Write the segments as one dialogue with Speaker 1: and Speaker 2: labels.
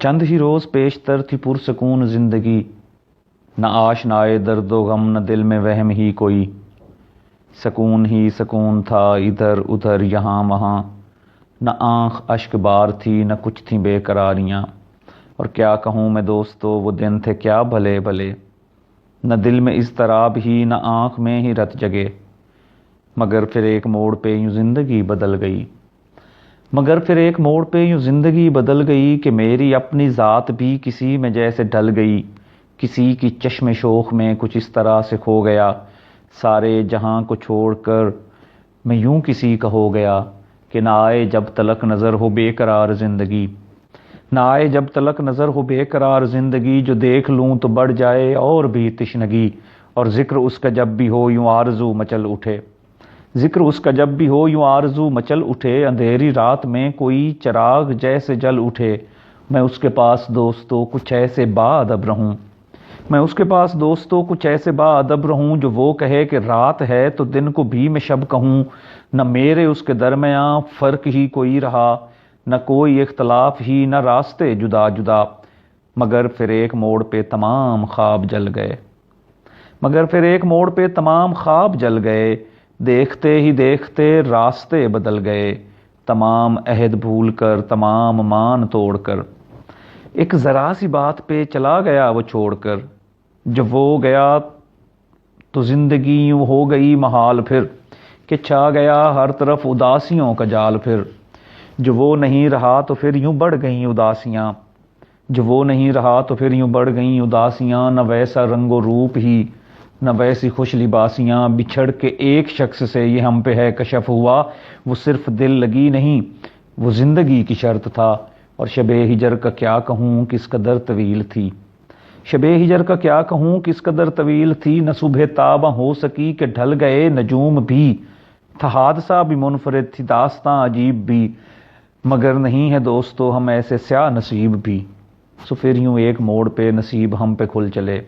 Speaker 1: چند ہی روز پیشتر تھی پرسکون زندگی، نہ آشنائے درد و غم نہ دل میں وہم ہی کوئی، سکون ہی سکون تھا ادھر ادھر یہاں وہاں، نہ آنکھ اشک بار تھی نہ کچھ تھیں بے قراریاں۔ اور کیا کہوں میں دوستو وہ دن تھے کیا بھلے بھلے، نہ دل میں اضطراب ہی نہ آنکھ میں ہی رت جگے، مگر پھر ایک موڑ پہ یوں زندگی بدل گئی، مگر پھر ایک موڑ پہ یوں زندگی بدل گئی کہ میری اپنی ذات بھی کسی میں جیسے ڈل گئی، کسی کی چشم شوق میں کچھ اس طرح سے کھو گیا، سارے جہاں کو چھوڑ کر میں یوں کسی کا ہو گیا کہ نہ آئے جب تلک نظر ہو بے قرار زندگی، نہ آئے جب تلک نظر ہو بے قرار زندگی، جو دیکھ لوں تو بڑھ جائے اور بھی تشنگی، اور ذکر اس کا جب بھی ہو یوں آرزو مچل اٹھے، ذکر اس کا جب بھی ہو یوں آرزو مچل اٹھے، اندھیری رات میں کوئی چراغ جیسے جل اٹھے، میں اس کے پاس دوستو کچھ ایسے با ادب رہوں، میں اس کے پاس دوستو کچھ ایسے با ادب رہوں، جو وہ کہے کہ رات ہے تو دن کو بھی میں شب کہوں، نہ میرے اس کے درمیاں فرق ہی کوئی رہا، نہ کوئی اختلاف ہی نہ راستے جدا جدا، مگر پھر ایک موڑ پہ تمام خواب جل گئے، مگر پھر ایک موڑ پہ تمام خواب جل گئے، دیکھتے ہی دیکھتے راستے بدل گئے، تمام عہد بھول کر تمام مان توڑ کر، ایک ذرا سی بات پہ چلا گیا وہ چھوڑ کر، جب وہ گیا تو زندگی یوں ہو گئی محال پھر، کہ چھا گیا ہر طرف اداسیوں کا جال پھر، جو وہ نہیں رہا تو پھر یوں بڑھ گئیں اداسیاں، جو وہ نہیں رہا تو پھر یوں بڑھ گئیں اداسیاں، نہ ویسا رنگ و روپ ہی نہ ویسی خوش لباسیاں، بچھڑ کے ایک شخص سے یہ ہم پہ ہے کشف ہوا، وہ صرف دل لگی نہیں وہ زندگی کی شرط تھا، اور شب ہجر کا کیا کہوں کس قدر طویل تھی، شب ہجر کا کیا کہوں کس قدر طویل تھی، نہ صبح تاباں ہو سکی کہ ڈھل گئے نجوم بھی، تھا حادثہ بھی منفرد تھی داستاں عجیب بھی، مگر نہیں ہے دوستو ہم ایسے سیاہ نصیب بھی، سو پھر یوں ایک موڑ پہ نصیب ہم پہ کھل چلے،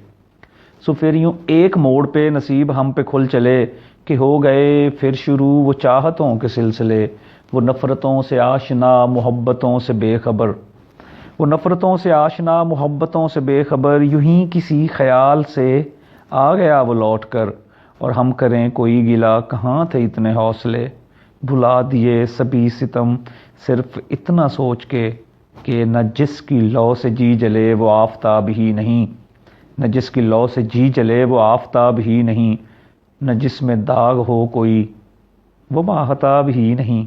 Speaker 1: سو پھر یوں ایک موڑ پہ نصیب ہم پہ کھل چلے، کہ ہو گئے پھر شروع وہ چاہتوں کے سلسلے، وہ نفرتوں سے آشنا محبتوں سے بے خبر، وہ نفرتوں سے آشنا محبتوں سے بے خبر، یوں ہی کسی خیال سے آ گیا وہ لوٹ کر، اور ہم کریں کوئی گلہ کہاں تھے اتنے حوصلے، بھلا دیے سبھی ستم صرف اتنا سوچ کے کہ نہ جس کی لو سے جی جلے وہ آفتاب ہی نہیں، نہ جس کی لو سے جی جلے وہ آفتاب ہی نہیں، نہ جس میں داغ ہو کوئی وہ ماہتاب ہی نہیں۔